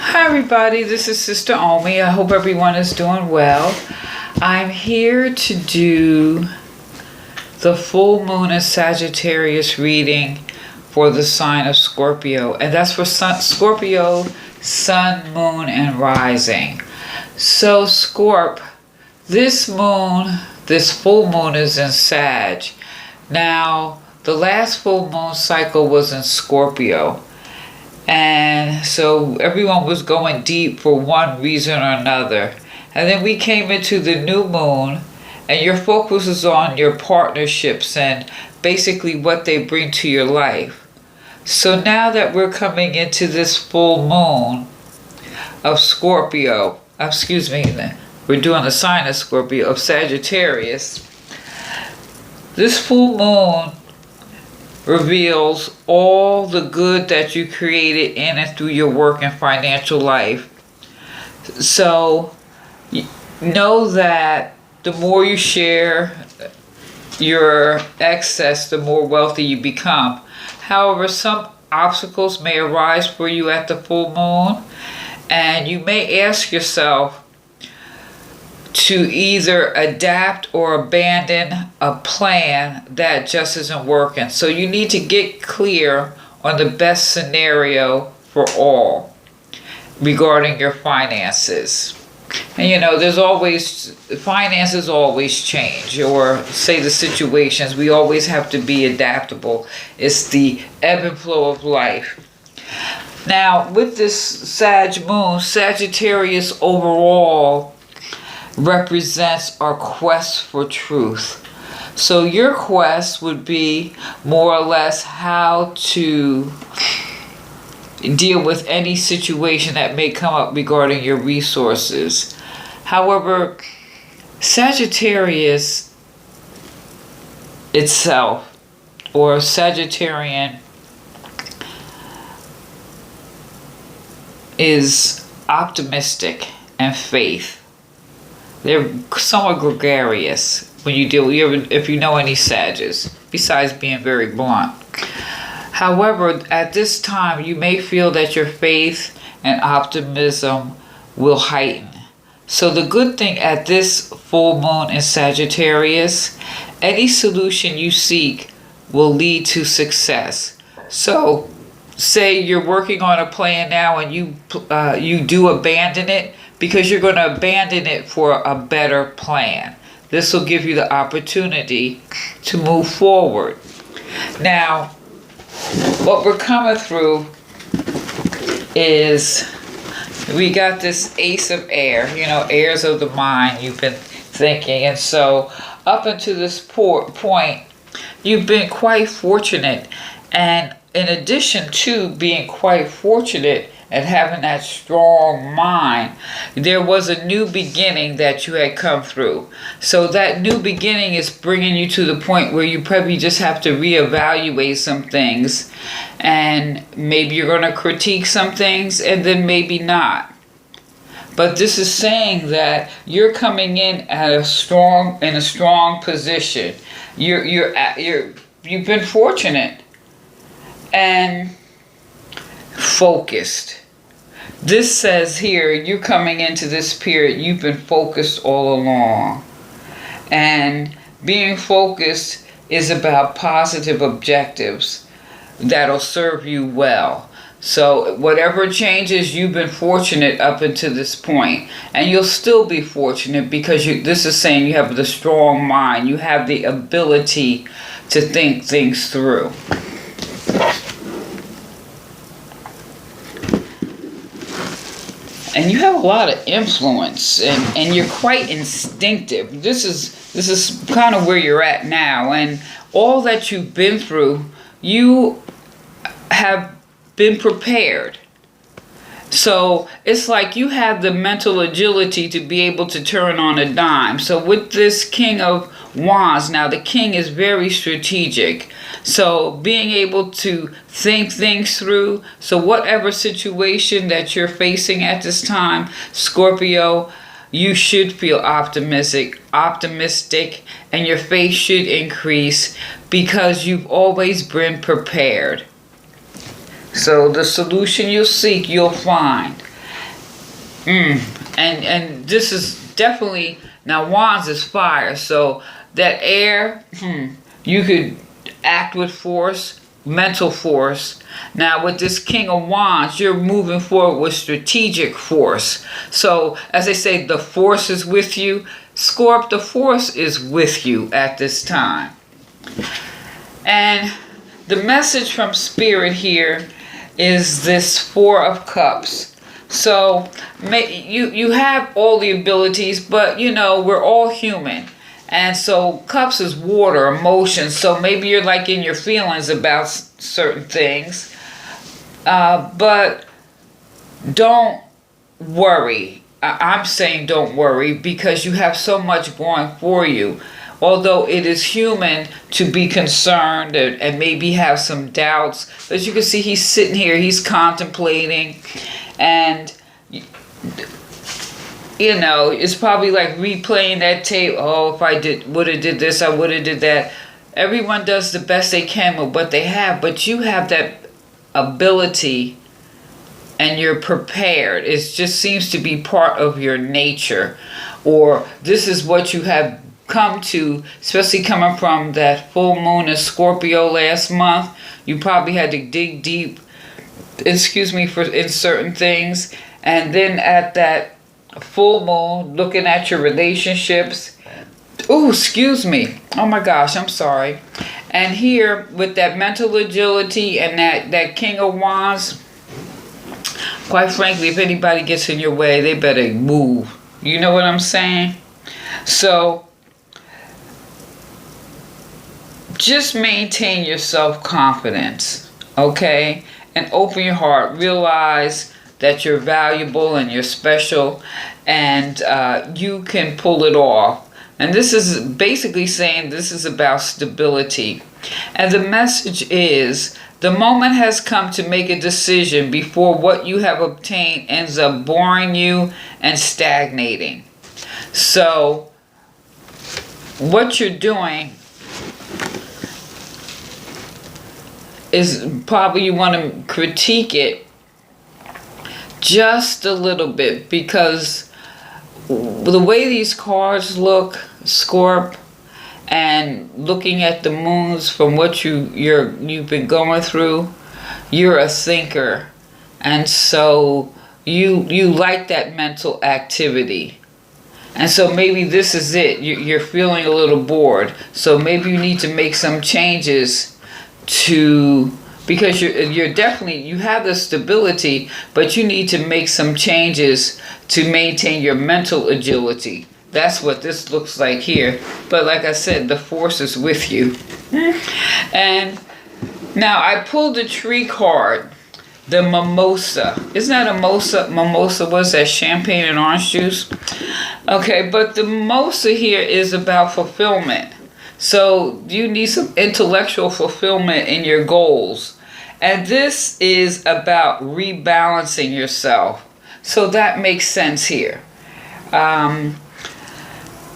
Hi everybody, this is Sister Omi. I hope everyone is doing well. I'm here to do the full moon in Sagittarius reading for the sign of Scorpio. And that's for Scorpio, sun, moon, and rising. So Scorp, this full moon is in Sag. Now, the last full moon cycle was in Scorpio. And so everyone was going deep for one reason or another. And then we came into the new moon, and your focus is on your partnerships and basically what they bring to your life. So now that we're coming into this full moon of Scorpio, we're doing the sign of Scorpio, of Sagittarius. This full moon reveals all the good that you created in and through your work and financial life. So know that the more you share your excess, the more wealthy you become. However, some obstacles may arise for you at the full moon, and you may ask yourself to either adapt or abandon a plan that just isn't working. So you need to get clear on the best scenario for all regarding your finances. And finances always change, or say the situations, we always have to be adaptable. It's the ebb and flow of life. Now, with this Sag moon, Sagittarius overall represents our quest for truth. So your quest would be more or less how to deal with any situation that may come up regarding your resources. However, Sagittarius itself, or Sagittarian, is optimistic and faith. They're somewhat gregarious when you deal with, if you know any Sages, besides being very blunt. However, at this time, you may feel that your faith and optimism will heighten. So the good thing at this full moon in Sagittarius, any solution you seek will lead to success. So say you're working on a plan now and you do abandon it, because you're going to abandon it for a better plan. This will give you the opportunity to move forward. Now, what we're coming through is we got this Ace of Air, heirs of the mind, you've been thinking. And so up until this point, you've been quite fortunate. And in addition to being quite fortunate and having that strong mind, there was a new beginning that you had come through. So that new beginning is bringing you to the point where you probably just have to reevaluate some things, and maybe you're going to critique some things and then maybe not. But this is saying that you're coming in in a strong position. You've been fortunate and focused. This says here, you're coming into this period, you've been focused all along. And being focused is about positive objectives that'll serve you well. So whatever changes, you've been fortunate up until this point. And you'll still be fortunate because this is saying you have the strong mind. You have the ability to think things through. And you have a lot of influence, and you're quite instinctive. This is kind of where you're at now, and all that you've been through, you have been prepared. So it's like you have the mental agility to be able to turn on a dime. So with this King of Wands, now the king is very strategic. So being able to think things through. So whatever situation that you're facing at this time, Scorpio, you should feel optimistic, and your faith should increase because you've always been prepared. So the solution you'll seek, you'll find. And this is definitely, now wands is fire, so that air, you could act with force, mental force. Now with this King of Wands, you're moving forward with strategic force. So as they say, the force is with you. Scorp, the force is with you at this time. And the message from Spirit here is this Four of Cups. So you have all the abilities, but you know, we're all human. And so cups is water, emotions. So maybe you're like in your feelings about certain things. But don't worry. I'm saying don't worry because you have so much going for you. Although it is human to be concerned and maybe have some doubts. As you can see, he's sitting here, he's contemplating. And you know, it's probably like replaying that tape. Oh, if I would have did this, I would have did that. Everyone does the best they can with what they have, but you have that ability and you're prepared. It just seems to be part of your nature, or this is what you have come to, especially coming from that full moon in Scorpio last month. You probably had to dig deep, in certain things, and then at that full moon, looking at your relationships. Oh, excuse me. Oh my gosh, I'm sorry. And here with that mental agility and that King of Wands, quite frankly, if anybody gets in your way, they better move. You know what I'm saying? So just maintain your self-confidence, okay? And open your heart. Realize that you're valuable and you're special, and you can pull it off. And this is basically saying this is about stability. And the message is, the moment has come to make a decision before what you have obtained ends up boring you and stagnating. So what you're doing is probably you want to critique it just a little bit, because the way these cards look, Scorp, and looking at the moons from what you've been going through, you're a thinker, and so you like that mental activity. And so maybe this is it. You're feeling a little bored, so maybe you need to make some changes because you're definitely, you have the stability, but you need to make some changes to maintain your mental agility. That's what this looks like here. But like I said, the force is with you. And now I pulled the tree card, the mimosa. Isn't that a mimosa? What's that, champagne and orange juice? Okay, but the mimosa here is about fulfillment. So you need some intellectual fulfillment in your goals. And this is about rebalancing yourself. So that makes sense here.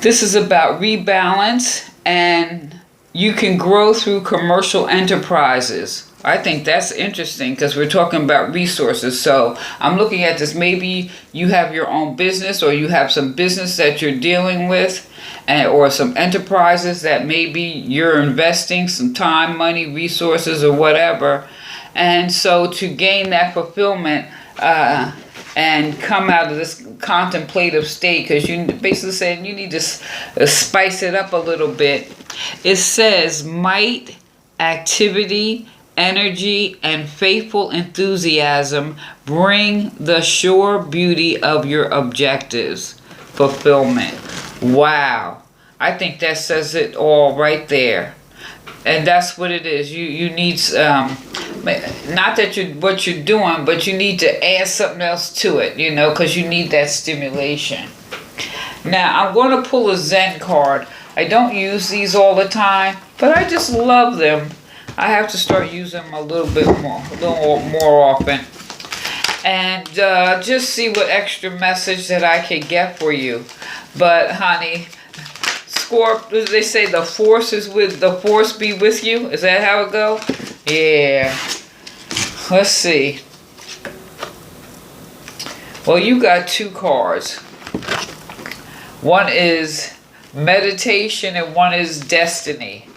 This is about rebalance, and you can grow through commercial enterprises. I think that's interesting because we're talking about resources. So I'm looking at this. Maybe you have your own business, or you have some business that you're dealing with, or some enterprises that maybe you're investing some time, money, resources, or whatever. And so to gain that fulfillment and come out of this contemplative state, because you basically saying you need to spice it up a little bit. It says might, activity, energy, and faithful enthusiasm bring the sure beauty of your objectives. Fulfillment. Wow. I think that says it all right there. And that's what it is. You need, not that what you're doing, but you need to add something else to it, you know, because you need that stimulation. Now, I'm going to pull a Zen card. I don't use these all the time, but I just love them. I have to start using them a little more often. And just see what extra message that I can get for you. But honey, Scorp, they say the force be with you. Is that how it go? Yeah. Let's see. Well, you got two cards. One is meditation and one is destiny.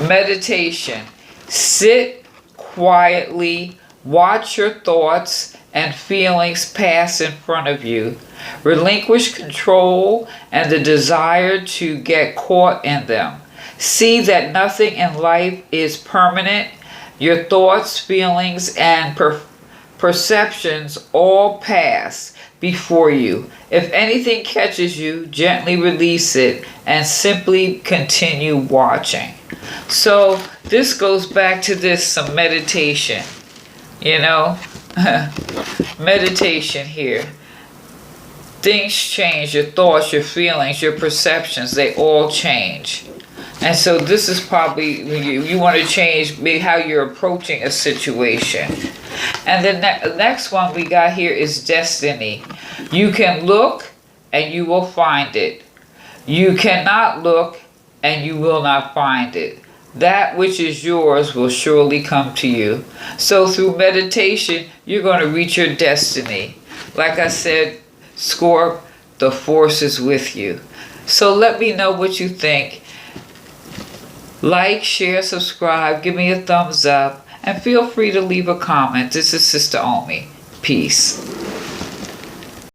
Meditation. Sit quietly, watch your thoughts and feelings pass in front of you. Relinquish control and the desire to get caught in them. See that nothing in life is permanent. Your thoughts, feelings, and perceptions all pass before you. If anything catches you, gently release it and simply continue watching. So this goes back to some meditation, meditation here. Things change, your thoughts, your feelings, your perceptions, they all change. And so this is probably when you want to change how you're approaching a situation. And the next one we got here is destiny. You can look and you will find it. You cannot look and you will not find it. That which is yours will surely come to you. So through meditation, you're going to reach your destiny. Like I said, Scorp, the force is with you. So let me know what you think. Like, share, subscribe, give me a thumbs up, and feel free to leave a comment. This is Sister Omi. Peace.